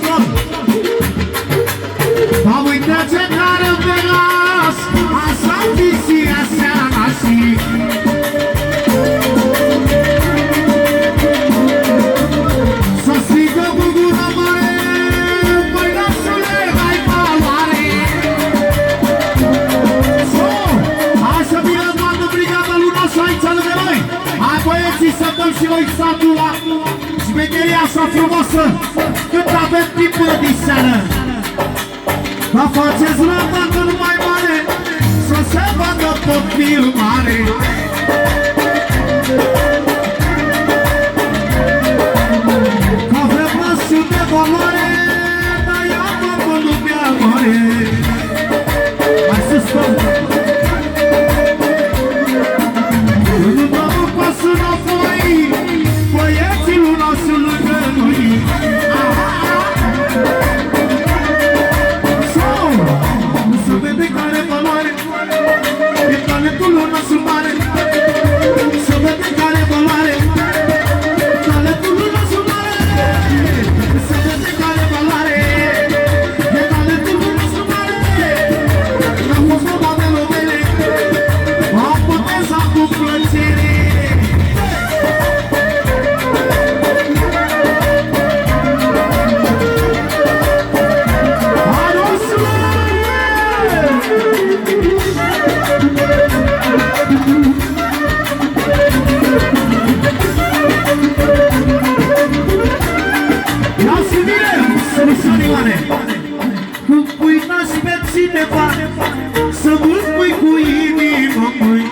control. Am uitat ce care pe las, așa visi, așa nași. Să strigă cu gura mare, băi nașule, hai valoare. Așa bine toată brigada Lunașu aici lângă noi. Hai băieții să dăm și noi satul la șmecheria așa frumoasă, cât avem timp până din seară. Dar faceți rata că nu mai mare, să se vadă tot filmare. Că avem nașul de valoare, dar ia-mă că nu mi-a mare. Hai să stăm. Nu dăm un pas înapoi, băieții Lunașul lângă noi. Să vede care valoare, e talentul Lunașul mare. Să vede care valoare, talentul Lunașul mare. Să vede care valoare, e talentul Lunașul mare. N-am fost vorba de lovele, am potența cu plăcere. Când pui naș pe cineva, să mă pui cu inima, măi.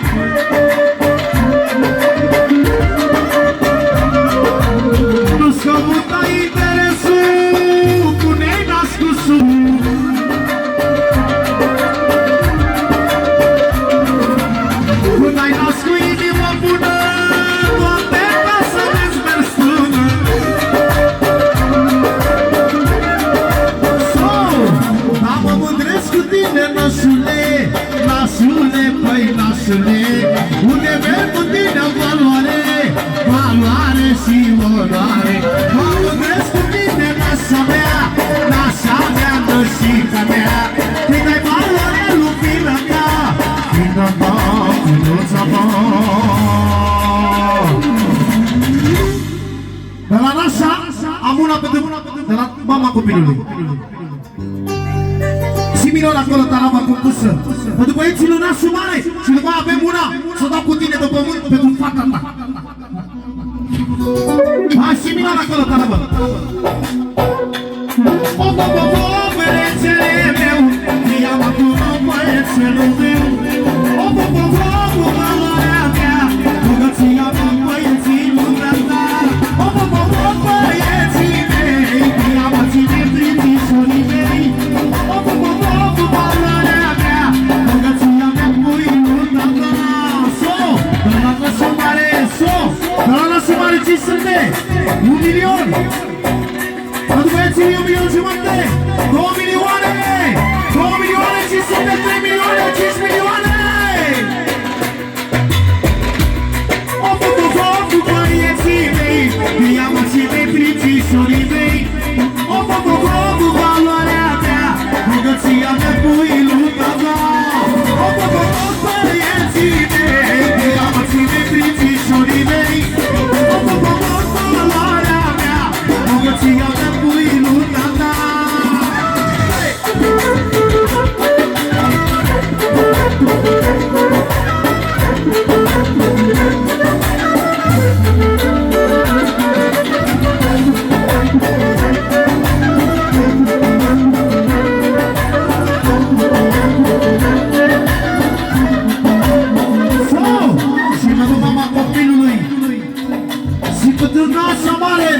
Nu-ți căuta interesul, pune-i naș cu sub. Când ai naș cu inima bună, toate casele-ți merg sună. Mă mândresc cu tine, nașule, nașule, păi nașule. Unde merg cu tine valoare, valoare și onoare. Mă mândresc cu tine, nașa mea, nășica mea. Când ai valoare, lumina mea, vină mă, vinuța mă. De la nașa, am una de la mama copilului. Și minor acolo, tarava compusă. Pentru băieții Lunașul mare. Și după aia avem una să dau cu tine de pământ pentru fata ta. Hai și minor acolo, tarava. O, băiețele meu, ia-mă tu, băiețelul meu. O, valoarea mea, bogăția mea, băieții lumea ta. O, băieții mei, ia-mă ține prințișorii mei. O, valoarea mea, bogăția mea, lumea ta. De la Nașul mare, de la Nașul mare, ce sunte? 1 milion! Pentru băieții 1 milion jumătate, 2 milioane, 2 milioane, 500, 3 milioane, 5 milioane! O, băieții mei, ia-mă ține prințișorii mei. O, valoarea mea, bogăția mea, lumea ta. O, băieții mei, ia-mă ține prințișorii mei. O, valoarea mea, bogăția mea, lumea ta.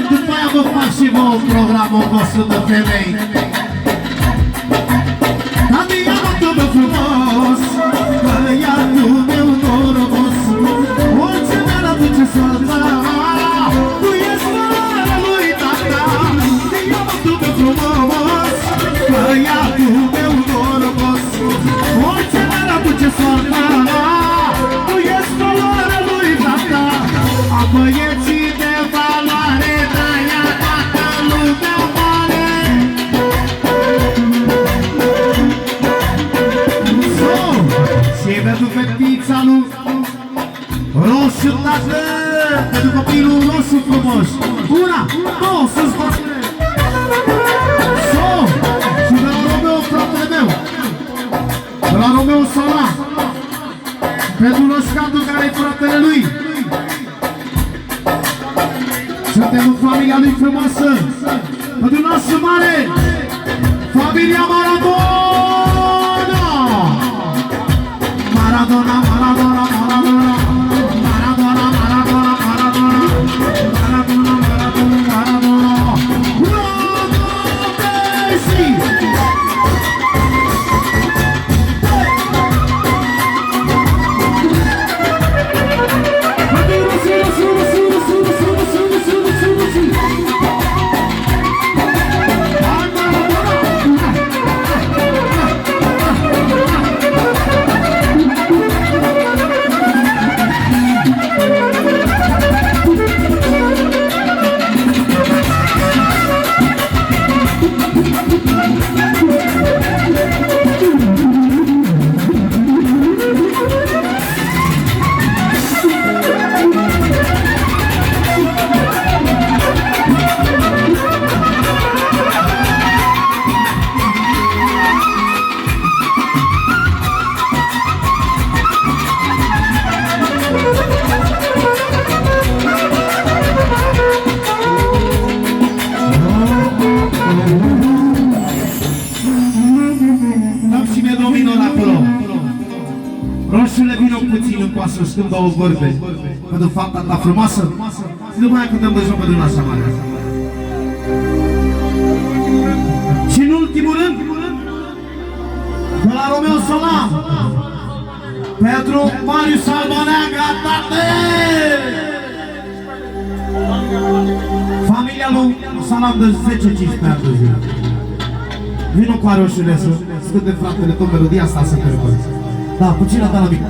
După aia vă fac și vă un programul vostru de femei. Tati, ia-mă tu frumos, băiatul meu norocos. Orice mi-ar aduce soarta, tu ești valoarea lui tata. Ia-mă tu frumos, băiatul meu norocos. Orice mi-ar aduce soarta, tu ești valoarea lui tata. A băieții de valoare, de-aia toată lumea mare. copilul nostru frumos. Una, două, să-ți faci. So, și de la Romeo, fratele meu. De la Romeo Sola. Pentru Roșcatu, care-i fratele lui. Suntem în familia lui frumoasă. Pentru noastră mare, familia Maradona. Maradona, Maradona, Maradona. Maradona, Maradona, Maradona. Maradona, Maradona, Maradona. Messi! Când două vorbe pentru fapta ta frumoasă și după aia cântăm de joc pentru nașa mare. Și în ultimul rând de la Romeo Sola pentru Marius Albaneaga, tate! Familia lui Salam de 10-15 ani de zi. Vino cu aroșurile să scânte fratele tot melodia asta să te răpăți. Da, puțin la ta la mic.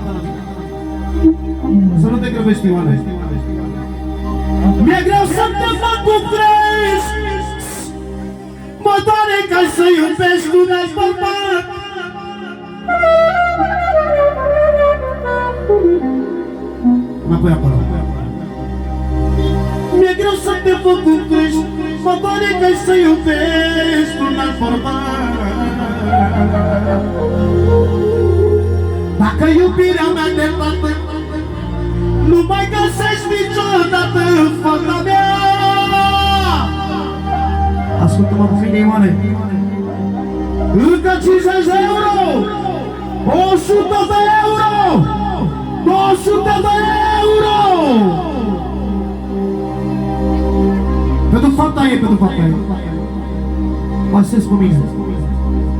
Să nu te grăbești, Ioane. Mi-e greu să te fac cum crești. Mă doare ca să iubești un alt bărbat. Înapoi acolo. Mi-e greu să te fac cum crești. Mă doare ca să iubești un alt bărbat. Dacă iubirea mea de tată nu mai găsești niciodată în fata mea. Ascultă-mă cu mine, Ioane. Încă 50 de euro, 100 de euro, 200 de euro. Pentru fata e, pentru fata e. Pasezi cu mine.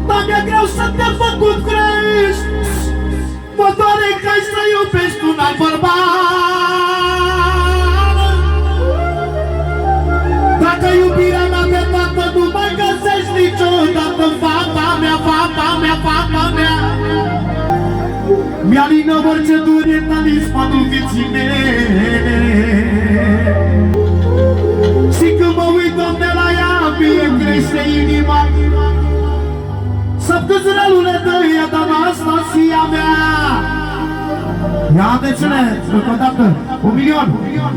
Dar mi-e greu să te fac cum crești. Mă doare că ai să iubești un alt bărbat. Dacă iubirea mea de tată nu mai găsești niciodată, fata mea, fata mea, fata mea. Mi-alină orice dure talismanul vieții mele. Și când mă uit, Doamne, la ea, mie crește inima. Să-mi rălule de ea, dar Anastasia mea. Ia de cele, încă o dată, 1 milion,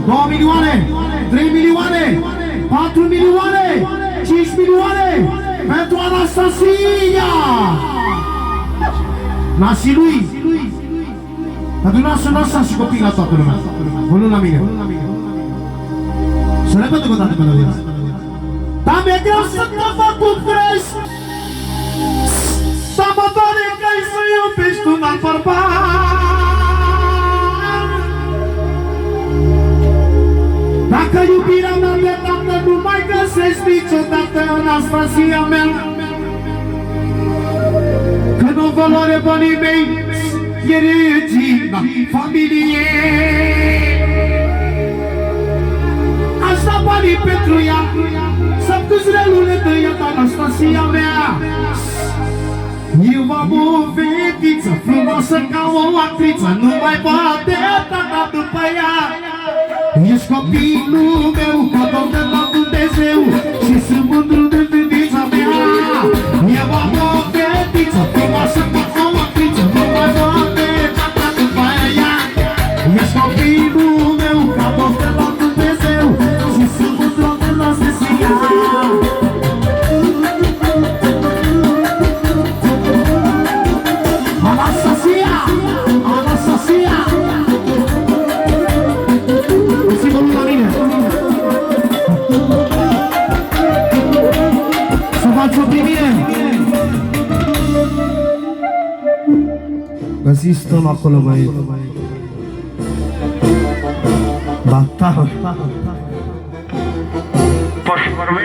2 milioane, 3 milioane, 4 milioane, 5 milioane pentru Anastasia. Nașii lui, pentru nașul noastră și copii la toată lumea. Vă la mine. Să repet încă o dată melodia asta. Dar mi-e greu să te fac cum crești. Dar mă doare că ai să iubești un alt bărbat. Dacă iubirea mea de tată nu mai găsești niciodată, Anastasia mea, că nu-n valoare banii mei, e regina familiei. Aș da banii pentru ea, să-mi câți relule de ea, Anastasia mea. Eu am o fetiță frumoasă ca o actriță, nu mai poate tata după ea. Ești copilul meu, cadou de la Dumnezeu, și sunt mândru de fetița mea. Eu am o fetiță frumoasă ca o actriță, nu mai poate tata după ea. Ești copilul meu, cadou de la Dumnezeu. Zi stăm acolo, băi. Ba, ta. Poți vorbi?